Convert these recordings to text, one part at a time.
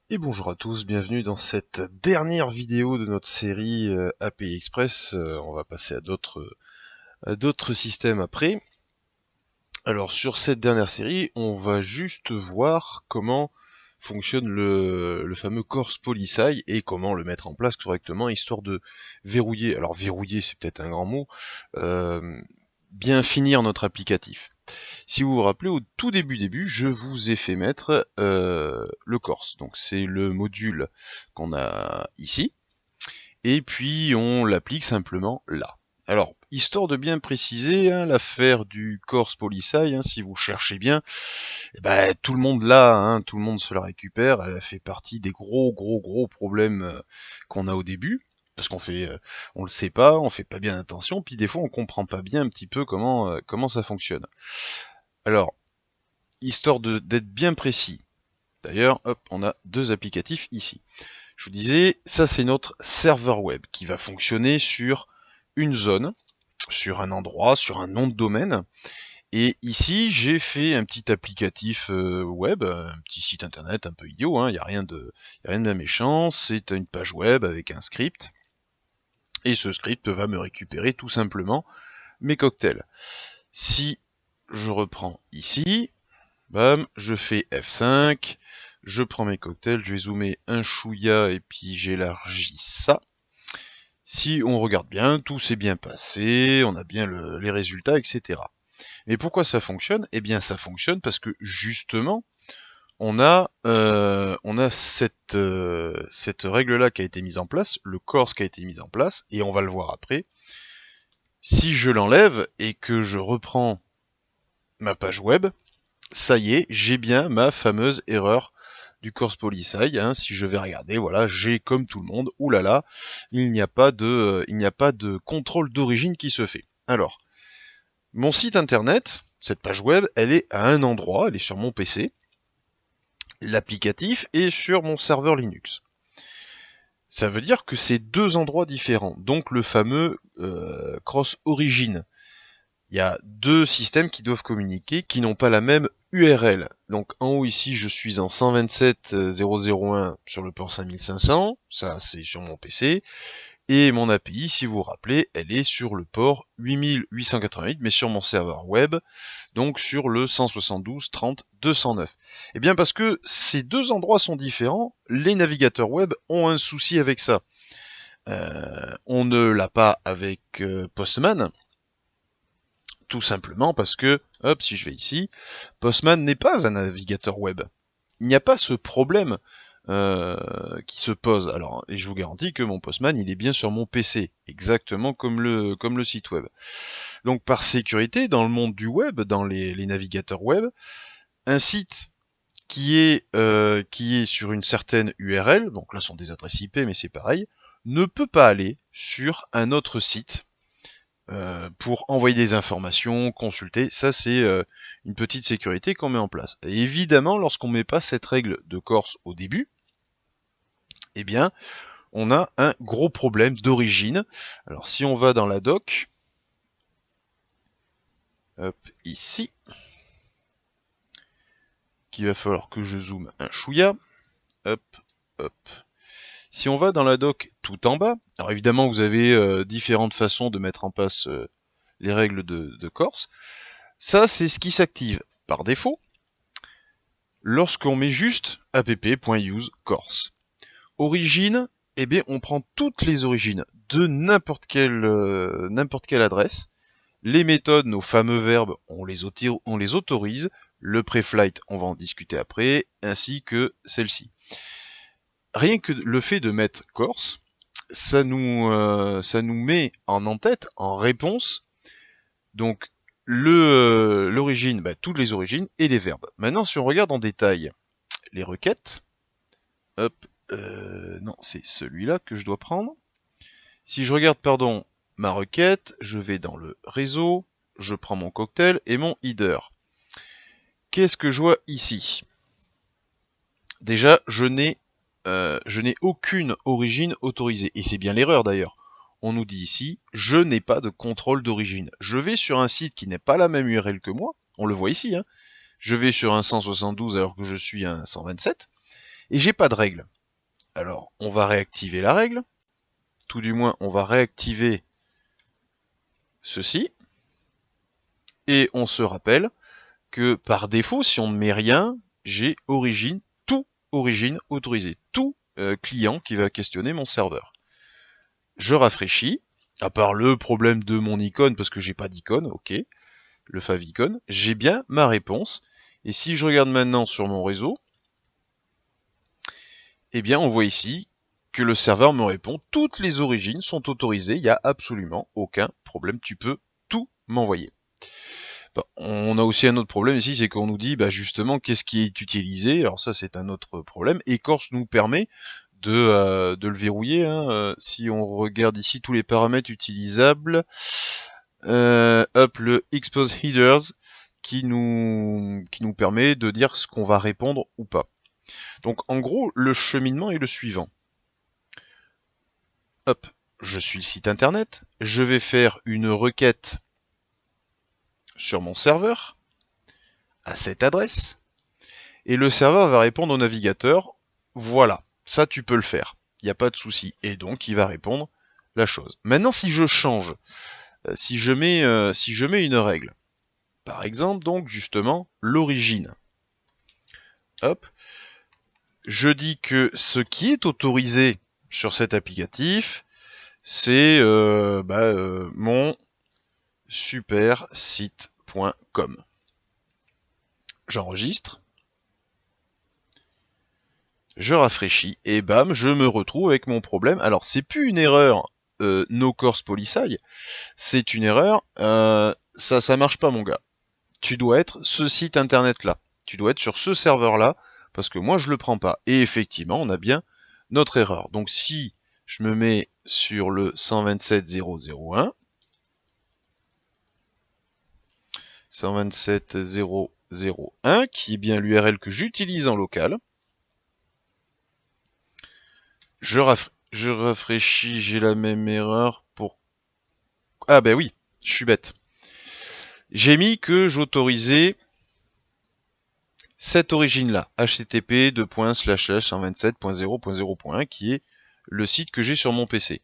Et bonjour à tous, bienvenue dans cette dernière vidéo de notre série API Express. On va passer à d'autres systèmes après. Alors sur cette dernière série, on va juste voir comment fonctionne le fameux Corse Policy et comment le mettre en place correctement, histoire de verrouiller, alors verrouiller c'est peut-être un grand mot, euh, bien finir notre applicatif. Si vous vous rappelez, au tout début, je vous ai fait mettre le Corse. Donc c'est le module qu'on a ici, et puis on l'applique simplement là. Alors, histoire de bien préciser, hein, l'affaire du Corse Policy, hein, si vous cherchez bien, eh ben, tout le monde l'a, hein, tout le monde se la récupère, elle a fait partie des gros problèmes qu'on a au début, parce on le sait pas, on fait pas bien attention, puis des fois on comprend pas bien un petit peu comment ça fonctionne. Alors, histoire d'être bien précis. D'ailleurs, hop, on a deux applicatifs ici. Je vous disais, ça c'est notre serveur web qui va fonctionner sur une zone, sur un endroit, sur un nom de domaine. Et ici, j'ai fait un petit applicatif web, un petit site internet un peu idiot, hein, y a rien de bien méchant, c'est une page web avec un script. Et ce script va me récupérer tout simplement mes cocktails. Si je reprends ici, bam, je fais F5, je prends mes cocktails, je vais zoomer un chouïa et puis j'élargis ça. Si on regarde bien, tout s'est bien passé, on a bien les résultats, etc. Mais pourquoi ça fonctionne? Eh bien ça fonctionne parce que justement, on a cette règle-là qui a été mise en place, le CORS qui a été mis en place, et on va le voir après. Si je l'enlève et que je reprends ma page web, ça y est, j'ai bien ma fameuse erreur du Corse Policy, hein. Si je vais regarder, voilà, j'ai comme tout le monde, oulala, il n'y a pas de contrôle d'origine qui se fait. Alors, mon site internet, cette page web, elle est à un endroit, elle est sur mon PC, l'applicatif est sur mon serveur Linux. Ça veut dire que c'est deux endroits différents, donc le fameux cross origin. Il y a deux systèmes qui doivent communiquer, qui n'ont pas la même URL. Donc en haut ici, je suis en 127.0.0.1 sur le port 5500, ça c'est sur mon PC, et mon API, si vous vous rappelez, elle est sur le port 8888, mais sur mon serveur web, donc sur le 172.30.209. Et bien parce que ces deux endroits sont différents, les navigateurs web ont un souci avec ça. On ne l'a pas avec Postman, tout simplement parce que, hop, si je vais ici, Postman n'est pas un navigateur web. Il n'y a pas ce problème qui se pose. Alors, et je vous garantis que mon Postman, il est bien sur mon PC, exactement comme le site web. Donc, par sécurité, dans le monde du web, dans les navigateurs web, un site qui est sur une certaine URL, donc là ce sont des adresses IP, mais c'est pareil, ne peut pas aller sur un autre site pour envoyer des informations, consulter. Ça, c'est une petite sécurité qu'on met en place. Et évidemment, lorsqu'on met pas cette règle de Corse au début, eh bien, on a un gros problème d'origine. Alors, si on va dans la doc, hop, ici, qu'il va falloir que je zoome un chouïa, hop, hop. Si on va dans la doc tout en bas, alors évidemment, vous avez différentes façons de mettre en place les règles de Corse. Ça, c'est ce qui s'active par défaut lorsqu'on met juste app.use-corse. Origine, eh bien, on prend toutes les origines de n'importe quelle adresse. Les méthodes, nos fameux verbes, on les autorise. Le preflight, on va en discuter après, ainsi que celle-ci. Rien que le fait de mettre Corse, ça nous met en en-tête, en réponse, donc l'origine, toutes les origines et les verbes. Maintenant, si on regarde en détail les requêtes, hop, non, c'est celui-là que je dois prendre. Si je regarde, pardon, ma requête, je vais dans le réseau, je prends mon cocktail et mon header. Qu'est-ce que je vois ici? Déjà, je n'ai aucune origine autorisée. Et c'est bien l'erreur d'ailleurs. On nous dit ici, je n'ai pas de contrôle d'origine. Je vais sur un site qui n'est pas la même URL que moi. On le voit ici, hein. Je vais sur un 172 alors que je suis un 127. et j'ai pas de règle. Alors, on va réactiver la règle, tout du moins, on va réactiver ceci, et on se rappelle que par défaut, si on ne met rien, j'ai origine, tout origine autorisé, tout client qui va questionner mon serveur. Je rafraîchis, à part le problème de mon icône, parce que j'ai pas d'icône, ok, le favicon, j'ai bien ma réponse, et si je regarde maintenant sur mon réseau, eh bien on voit ici que le serveur me répond, toutes les origines sont autorisées, il n'y a absolument aucun problème, tu peux tout m'envoyer. Bon, on a aussi un autre problème ici, c'est qu'on nous dit justement qu'est-ce qui est utilisé, alors ça c'est un autre problème, et Corse nous permet de le verrouiller, hein. Si on regarde ici tous les paramètres utilisables, hop, le expose headers qui nous permet de dire ce qu'on va répondre ou pas. Donc en gros, le cheminement est le suivant. Hop, je suis le site internet, je vais faire une requête sur mon serveur à cette adresse, et le serveur va répondre au navigateur, voilà, ça tu peux le faire, il n'y a pas de souci, et donc il va répondre la chose. Maintenant si je change, si je mets une règle, par exemple donc justement l'origine, hop, je dis que ce qui est autorisé sur cet applicatif, c'est mon supersite.com. J'enregistre, je rafraîchis, et bam, je me retrouve avec mon problème. Alors, c'est plus une erreur no course policy, c'est une erreur, ça marche pas mon gars. Tu dois être ce site internet là, tu dois être sur ce serveur là, parce que moi je le prends pas. Et effectivement, on a bien notre erreur. Donc si je me mets sur le 127.0.0.1, 127.0.0.1, qui est bien l'URL que j'utilise en local, je rafraîchis, j'ai la même erreur pour... Ah ben oui, je suis bête. J'ai mis que j'autorisais cette origine-là, http://127.0.0.1, qui est le site que j'ai sur mon PC.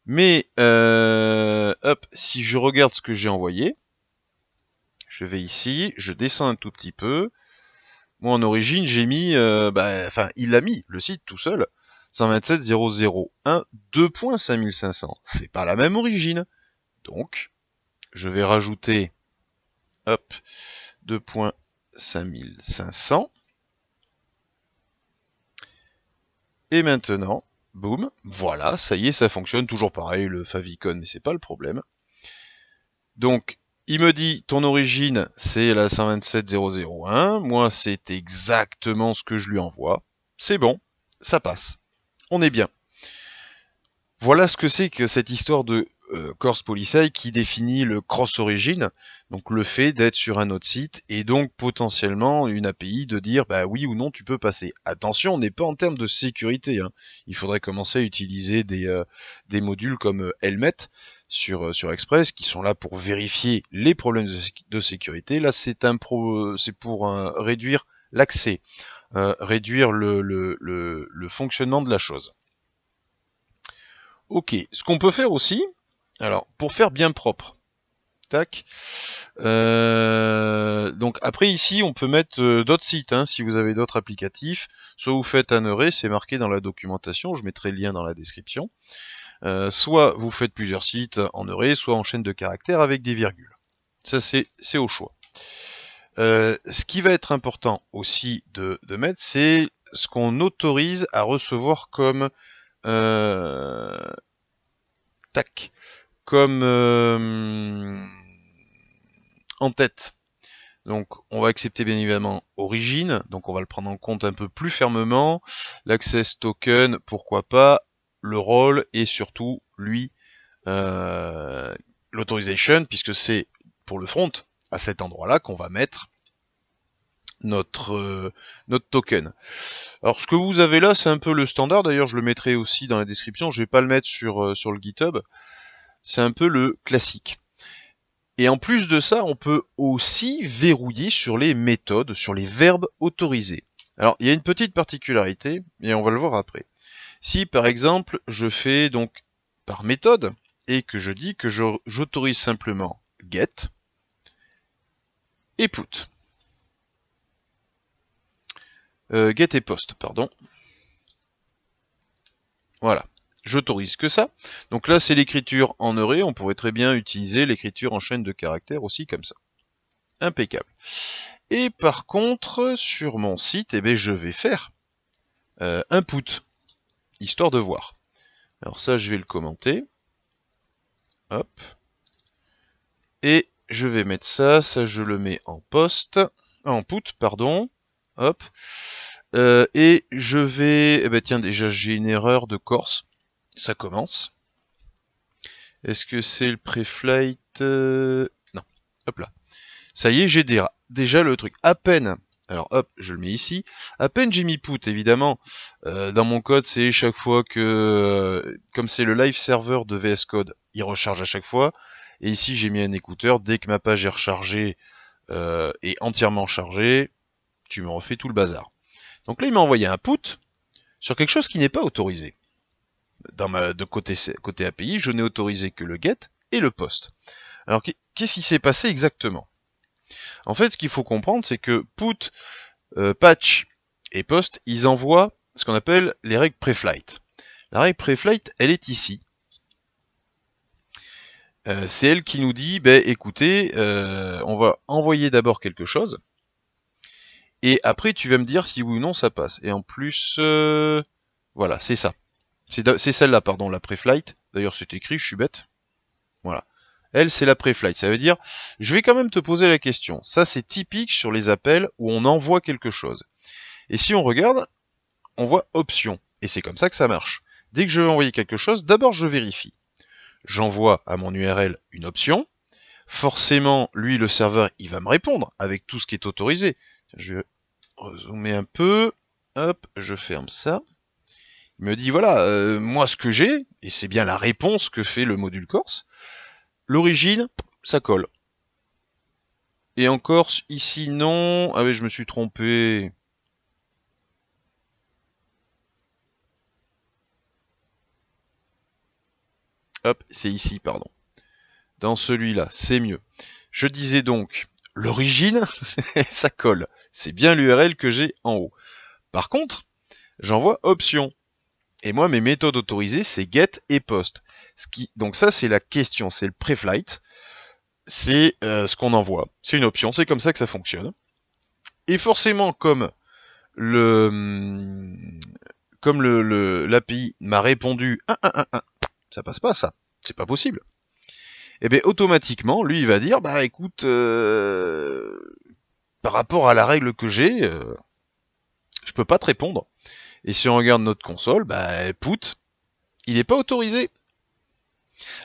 Mais, hop, si je regarde ce que j'ai envoyé, je vais ici, je descends un tout petit peu. Moi, en origine, j'ai mis, il a mis le site tout seul, 127.0.0.1 2.5500. C'est pas la même origine. Donc, je vais rajouter, hop, 2.5500. Et maintenant, boum, voilà, ça y est, ça fonctionne. Toujours pareil, le favicon, mais c'est pas le problème. Donc, il me dit, ton origine, c'est la 127.0.0.1. Moi, c'est exactement ce que je lui envoie. C'est bon, ça passe. On est bien. Voilà ce que c'est que cette histoire de Corse Policy qui définit le cross-origin, donc le fait d'être sur un autre site, et donc potentiellement une API de dire oui ou non tu peux passer. Attention, on n'est pas en termes de sécurité, hein. Il faudrait commencer à utiliser des modules comme Helmet sur Express qui sont là pour vérifier les problèmes de sécurité. Là c'est pour réduire l'accès, réduire le fonctionnement de la chose. Ok, ce qu'on peut faire aussi, alors pour faire bien propre, tac, donc après ici on peut mettre d'autres sites, hein, si vous avez d'autres applicatifs, soit vous faites un array, c'est marqué dans la documentation, je mettrai le lien dans la description, soit vous faites plusieurs sites en array, soit en chaîne de caractères avec des virgules. Ça c'est au choix. Ce qui va être important aussi de mettre, c'est ce qu'on autorise à recevoir comme tac, comme en tête. Donc on va accepter bien évidemment origine, donc on va le prendre en compte un peu plus fermement, l'access token, pourquoi pas, le rôle et surtout lui l'autorisation, puisque c'est pour le front à cet endroit-là qu'on va mettre notre token. Alors ce que vous avez là, c'est un peu le standard, d'ailleurs je le mettrai aussi dans la description, je vais pas le mettre sur le GitHub, c'est un peu le classique. Et en plus de ça, on peut aussi verrouiller sur les méthodes, sur les verbes autorisés. Alors, il y a une petite particularité, et on va le voir après. Si, par exemple, je fais donc par méthode, et que je dis que j'autorise simplement get et put. Get et post, pardon. Voilà. J'autorise que ça. Donc là, c'est l'écriture en array. On pourrait très bien utiliser l'écriture en chaîne de caractères aussi comme ça. Impeccable. Et par contre, sur mon site, eh bien, je vais faire un put, histoire de voir. Alors ça, je vais le commenter. Hop. Et je vais mettre ça je le mets en post, en put, pardon. Hop. Et je vais, eh ben tiens, déjà j'ai une erreur de Corse. Ça commence. Est-ce que c'est le preflight Non. Hop là. Ça y est, j'ai déjà le truc. À peine. Alors hop, je le mets ici. À peine j'ai mis put, évidemment. Dans mon code, c'est chaque fois que, comme c'est le live server de VS Code, il recharge à chaque fois. Et ici, j'ai mis un écouteur. Dès que ma page est rechargée et entièrement chargée, tu me refais tout le bazar. Donc là, il m'a envoyé un put sur quelque chose qui n'est pas autorisé. De côté API, je n'ai autorisé que le get et le post. Alors, qu'est-ce qui s'est passé exactement? En fait, ce qu'il faut comprendre, c'est que put, patch et post, ils envoient ce qu'on appelle les règles preflight. La règle preflight, elle est ici. C'est elle qui nous dit, ben, écoutez, on va envoyer d'abord quelque chose, et après tu vas me dire si oui ou non ça passe. Et en plus, voilà, c'est ça. C'est celle-là, pardon, la preflight. D'ailleurs, c'est écrit, je suis bête. Voilà. Elle, c'est la preflight. Ça veut dire, je vais quand même te poser la question. Ça, c'est typique sur les appels où on envoie quelque chose. Et si on regarde, on voit option. Et c'est comme ça que ça marche. Dès que je veux envoyer quelque chose, d'abord je vérifie. J'envoie à mon URL une option. Forcément, lui, le serveur, il va me répondre avec tout ce qui est autorisé. Je vais zoomer un peu. Hop, je ferme ça. Il me dit, voilà, moi ce que j'ai, et c'est bien la réponse que fait le module Corse, l'origine, ça colle. Et encore, ici, non. Ah oui, je me suis trompé. Hop, c'est ici, pardon. Dans celui-là, c'est mieux. Je disais donc, l'origine, ça colle. C'est bien l'URL que j'ai en haut. Par contre, j'envoie option. Et moi, mes méthodes autorisées, c'est get et post. Donc ça, c'est la question, c'est le preflight. C'est ce qu'on envoie. C'est une option, c'est comme ça que ça fonctionne. Et forcément, l'API m'a répondu ça passe pas ça, c'est pas possible. Et bien automatiquement, lui il va dire bah écoute, par rapport à la règle que j'ai, je peux pas te répondre. Et si on regarde notre console, bah put, il n'est pas autorisé.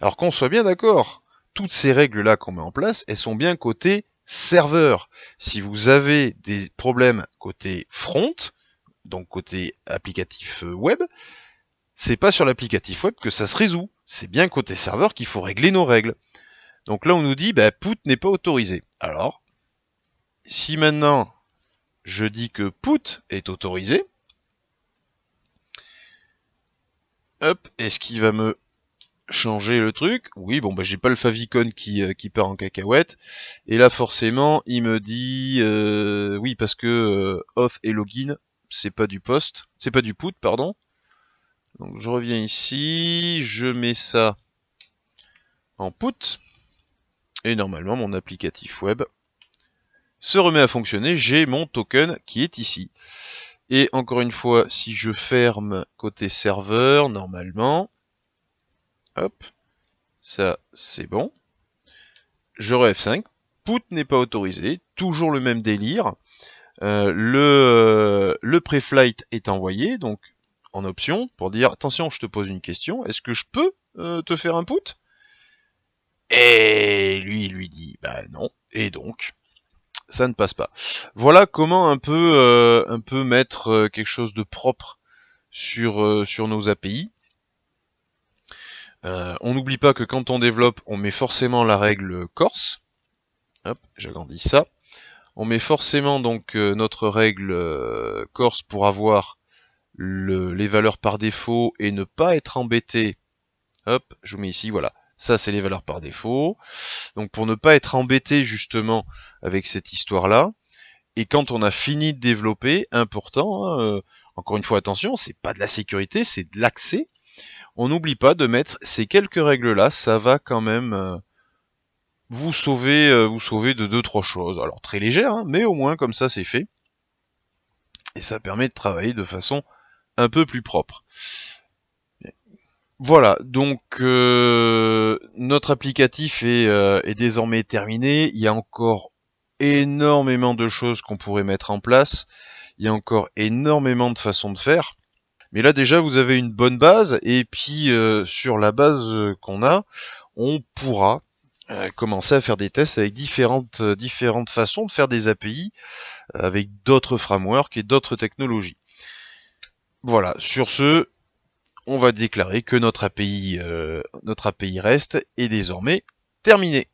Alors qu'on soit bien d'accord, toutes ces règles-là qu'on met en place, elles sont bien côté serveur. Si vous avez des problèmes côté front, donc côté applicatif web, c'est pas sur l'applicatif web que ça se résout. C'est bien côté serveur qu'il faut régler nos règles. Donc là, on nous dit, bah, put n'est pas autorisé. Alors, si maintenant je dis que put est autorisé, hop, est-ce qu'il va me changer le truc? Oui, bon, bah, j'ai pas le favicon qui part en cacahuète. Et là, forcément, il me dit, oui, parce que off et login, c'est pas du post, c'est pas du put, pardon. Donc je reviens ici, je mets ça en put, et normalement mon applicatif web se remet à fonctionner, j'ai mon token qui est ici. Et encore une fois, si je ferme côté serveur, normalement, hop, ça c'est bon. Je F5, put n'est pas autorisé, toujours le même délire. Le preflight est envoyé, donc en option, pour dire attention, je te pose une question, est-ce que je peux te faire un put? Et lui, il lui dit bah non, et donc ça ne passe pas. Voilà comment un peu mettre quelque chose de propre sur nos API. On n'oublie pas que quand on développe, on met forcément la règle Corse. Hop, j'agrandis ça. on met forcément donc notre règle Corse pour avoir les valeurs par défaut et ne pas être embêté. Hop, je vous mets ici, voilà. Ça, c'est les valeurs par défaut. Donc pour ne pas être embêté justement avec cette histoire-là. Et quand on a fini de développer, important, hein, encore une fois attention, c'est pas de la sécurité, c'est de l'accès. On n'oublie pas de mettre ces quelques règles-là, ça va quand même vous sauver de 2-3 choses. Alors très légère, hein, mais au moins comme ça c'est fait. Et ça permet de travailler de façon un peu plus propre. Voilà, donc notre applicatif est désormais terminé. Il y a encore énormément de choses qu'on pourrait mettre en place. Il y a encore énormément de façons de faire. Mais là déjà vous avez une bonne base et puis sur la base qu'on a, on pourra commencer à faire des tests avec différentes façons de faire des API avec d'autres frameworks et d'autres technologies. Voilà, sur ce, on va déclarer que notre API REST est désormais terminée.